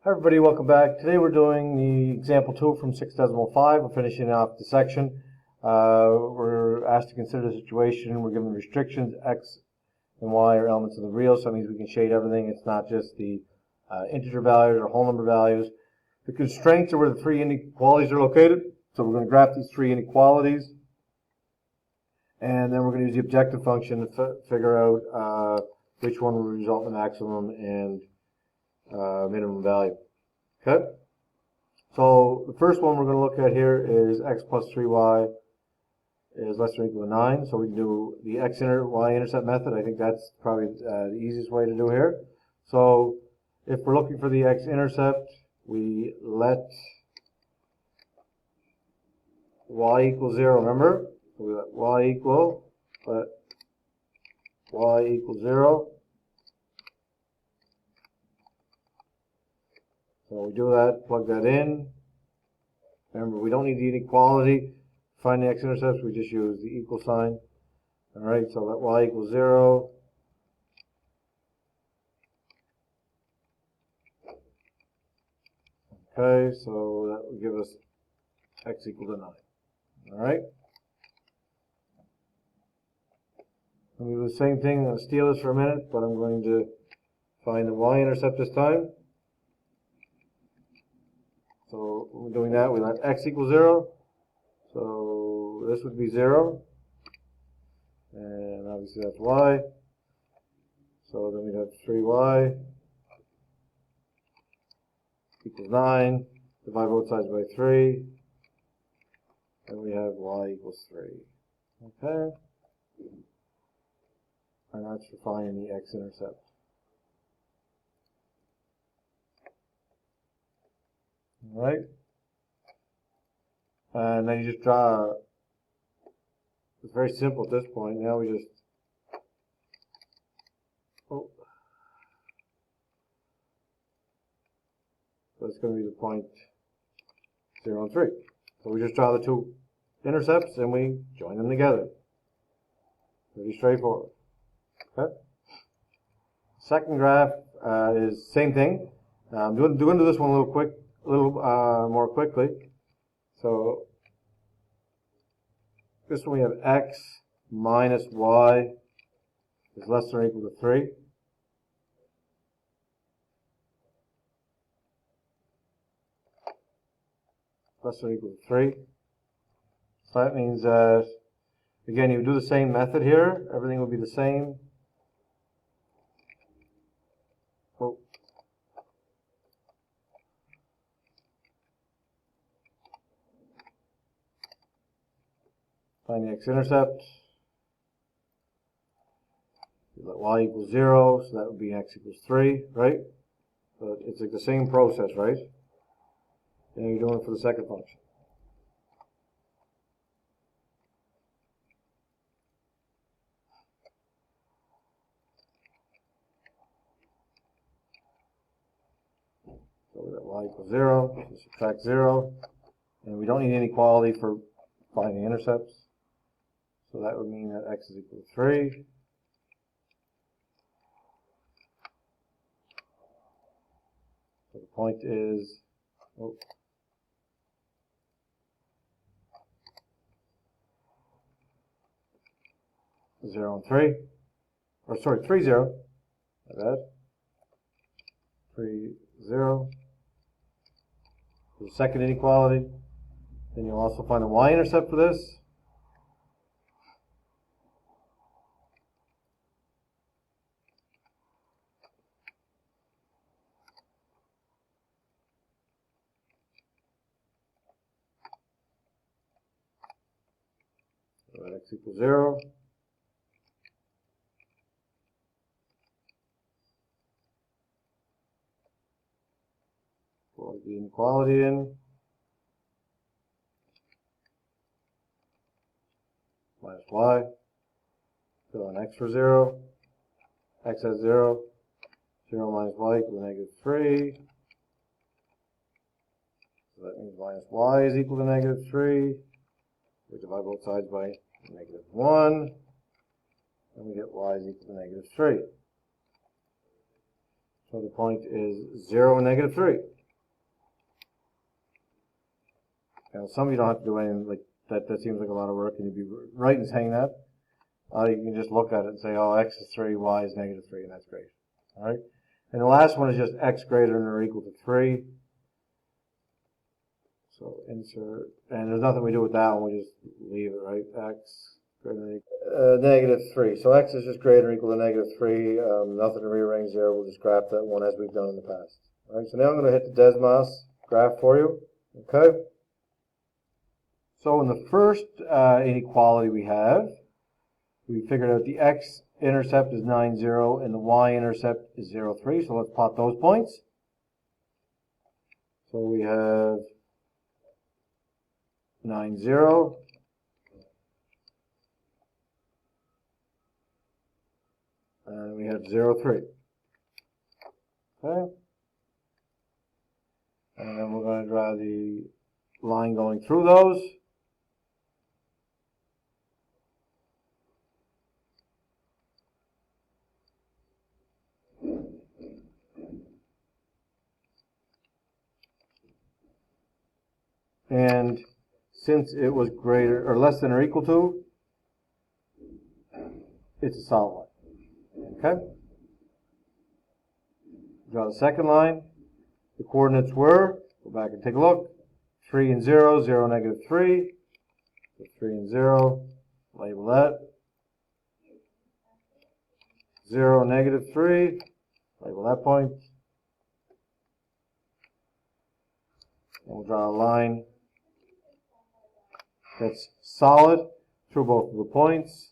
Hi everybody, welcome back. Today we're doing the example 2 from 6.5. We're finishing off the section. We're asked to consider the situation. We're given restrictions. X and Y are elements of the real, so that means we can shade everything. It's not just the integer values or whole number values. The constraints are where the three inequalities are located. So we're going to graph these three inequalities. And then we're going to use the objective function to figure out which one will result in the maximum and minimum value. Okay? So the first one we're going to look at here is x plus 3y is less than or equal to 9. So we can do the y-intercept method. I think that's probably the easiest way to do here. So if we're looking for the x-intercept, we let y equal 0, remember? So we let y equal 0. So we do that, plug that in. Remember, we don't need the inequality. To find the x-intercepts, we just use the equal sign. All right, so let y equal 0. Okay, so that will give us x equal to 9. All right. I'm going to do the same thing. I'm going to steal this for a minute, but I'm going to find the y-intercept this time. So when we're doing that, we let x equal 0. So this would be 0. And obviously that's y. So then we'd have 3y equals 9. Divide both sides by 3. And we have y equals 3. Okay? And that's for finding the x-intercept. All right? And then you just draw. It's very simple at this point. Now we just. Oh. So it's going to be the point 0 and 3. So we just draw the two intercepts and we join them together. Pretty straightforward. Okay. Second graph is same thing. I'm going to do this one a little more quickly. So this one we have x minus y is less than or equal to 3. Less than or equal to 3. So that means that, again, you do the same method here. Everything will be the same. Oh. Find the x-intercept. Let y equals 0, so that would be x equals 3, right? So it's like the same process, right? And you're doing it for the second function. So we let y equals 0, so subtract 0, and we don't need inequality for finding intercepts. So that would mean that x is equal to 3. So the point is, 0 and 3. Or sorry, 3, 0. Like that. 3, 0. The second inequality. Then you'll also find the y-intercept for this. So x equals 0. Plug the inequality in. Minus y. Fill in x for 0. X has 0. 0 minus y equals negative 3. So that means minus y is equal to negative 3. We divide both sides by negative 1. And we get y is equal to -3. So the point is 0 and -3. Some of you don't have to do anything like that. That seems like a lot of work, and you'd be right in saying that. You can just look at it and say, oh, x is 3, y is negative 3, and that's great. All right. And the last one is just x greater than or equal to 3. So insert, and there's nothing we do with that one. We just leave it, right? X greater than or equal negative 3. So x is just greater or equal to negative 3. Nothing to rearrange there. We'll just graph that one as we've done in the past. All right. So now I'm going to hit the Desmos graph for you. Okay. So in the first inequality we have, we figured out the x-intercept is 9, 0, and the y-intercept is 0, 3. So let's plot those points. So we have 9, 0. And we have 0, 3. Okay. And then we're going to draw the line going through those. And since it was greater or less than or equal to, it's a solid line. Okay? Draw the second line. The coordinates were, go back and take a look, 3 and 0, 0, negative 3. So 3 and 0, label that. 0, negative 3, label that point. And we'll draw a line that's solid through both of the points.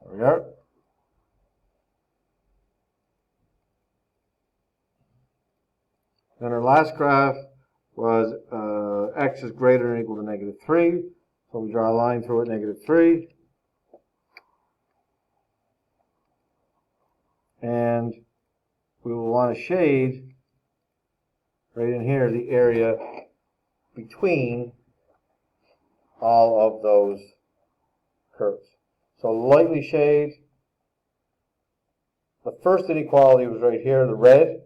There we are. Then our last graph was x is greater than or equal to negative 3. So we draw a line through it, negative 3. And we will want to shade right in here the area between all of those curves. So lightly shade. The first inequality was right here, the red,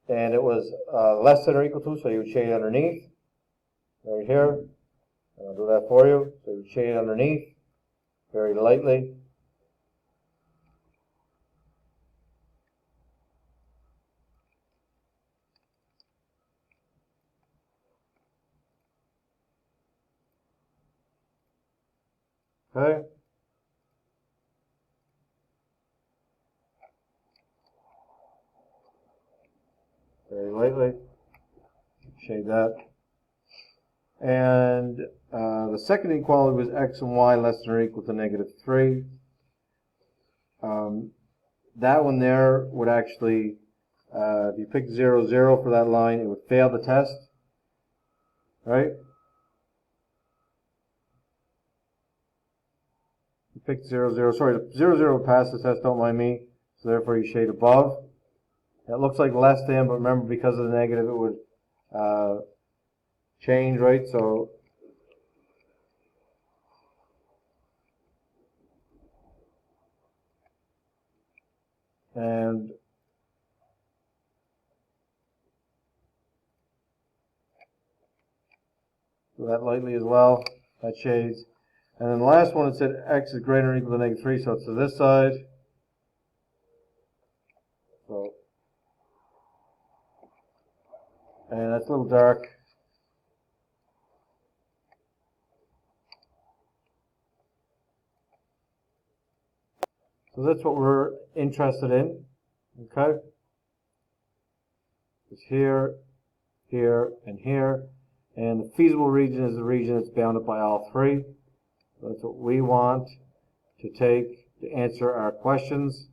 and it was less than or equal to, so you would shade underneath. Right here, and I'll do that for you. So you shade underneath very lightly. Okay. Very lightly. Shade that. And the second inequality was x and y less than or equal to negative 3. That one there would actually, if you picked 0, 0 for that line, it would fail the test. Right? You picked 0, 0. Sorry, 0, 0 would pass the test, don't mind me. So therefore you shade above. It looks like less than, but remember because of the negative it would change, right? So and do that lightly as well. That shades. And then the last one, it said x is greater than or equal to negative 3, so it's to this side. So, and that's a little dark. So that's what we're interested in. Okay? It's here, here, and here. And the feasible region is the region that's bounded by all three. So that's what we want to take to answer our questions.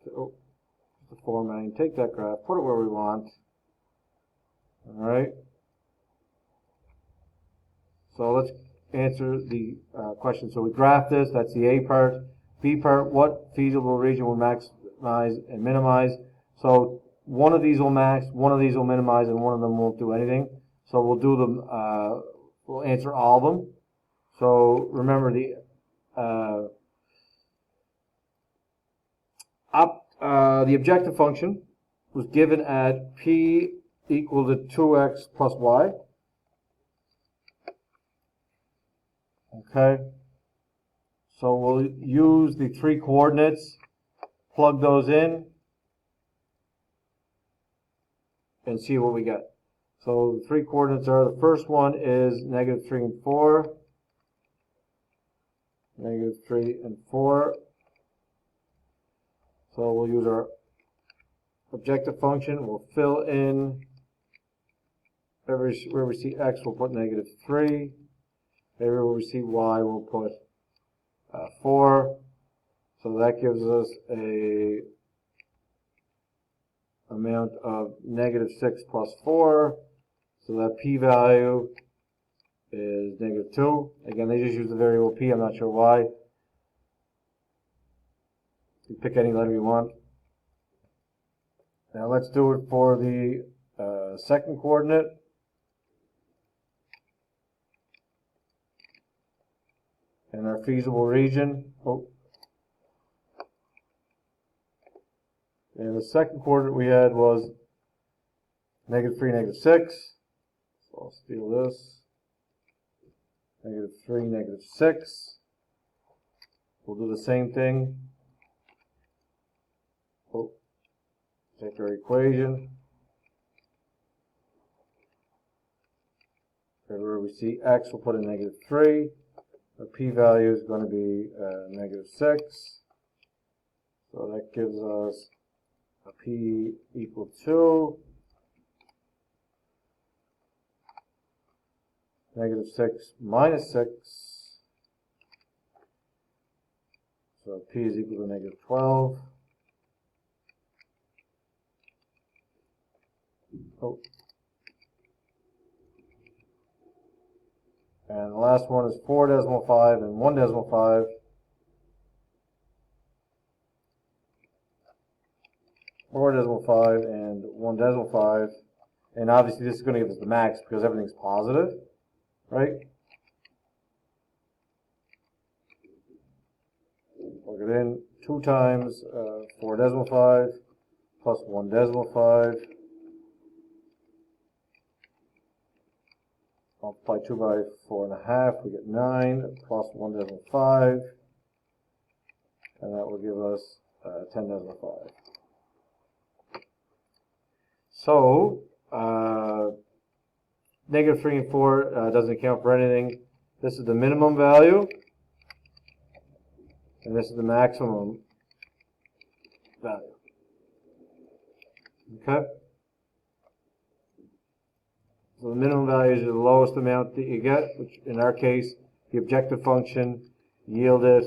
So, the formatting, take that graph, put it where we want. All right. So let's answer the question. So we graph this, that's the A part. B part, what feasible region will maximize and minimize? So one of these will max, one of these will minimize, and one of them won't do anything. So we'll do them, we'll answer all of them. So remember the objective function was given at p equal to 2x plus y. Okay. So we'll use the 3 coordinates, plug those in, and see what we get. So the 3 coordinates are, the first one is -3 and 4. -3 and 4. So we'll use our objective function. We'll fill in where we see x, we'll put -3. Everywhere we see y, we'll put 4. So that gives us a amount of -6 plus 4. So that p-value is -2. Again, they just use the variable p. I'm not sure why. You pick any letter you want. Now let's do it for the second coordinate. In our feasible region. And the second coordinate we had was -3, -6. So I'll steal this. -3, -6. We'll do the same thing. Take our equation. Everywhere we see x, we'll put in -3. The p-value is going to be -6. So that gives us a p equal to -6 minus 6. So p is equal to -12. And the last one is 4.5 and 1.5. 4.5 and 1.5. And obviously this is going to give us the max because everything's positive, right? Plug it in. 2 times 4.5 plus 1.5. Multiply 2 by 4.5, we get 9 plus 1.5, and that will give us 10.5. So, -3 and 4 doesn't account for anything. This is the minimum value, and this is the maximum value. Okay? So the minimum value is the lowest amount that you get, which in our case, the objective function yielded,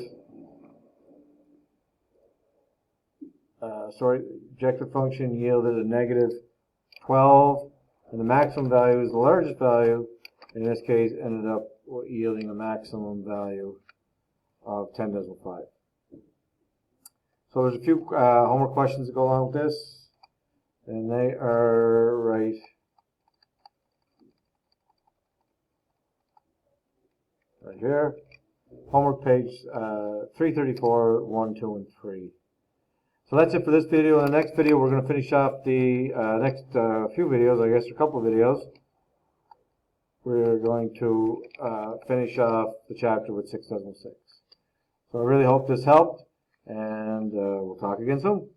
objective function yielded a -12, and the maximum value is the largest value. In this case, ended up yielding a maximum value of 10.5. So there's a few homework questions that go along with this, and they are right here. Homework page 334, 1, 2, and 3. So that's it for this video. In the next video, we're going to finish off the next few videos, I guess a couple of videos. We're going to finish off the chapter with 6.6. So I really hope this helped, and we'll talk again soon.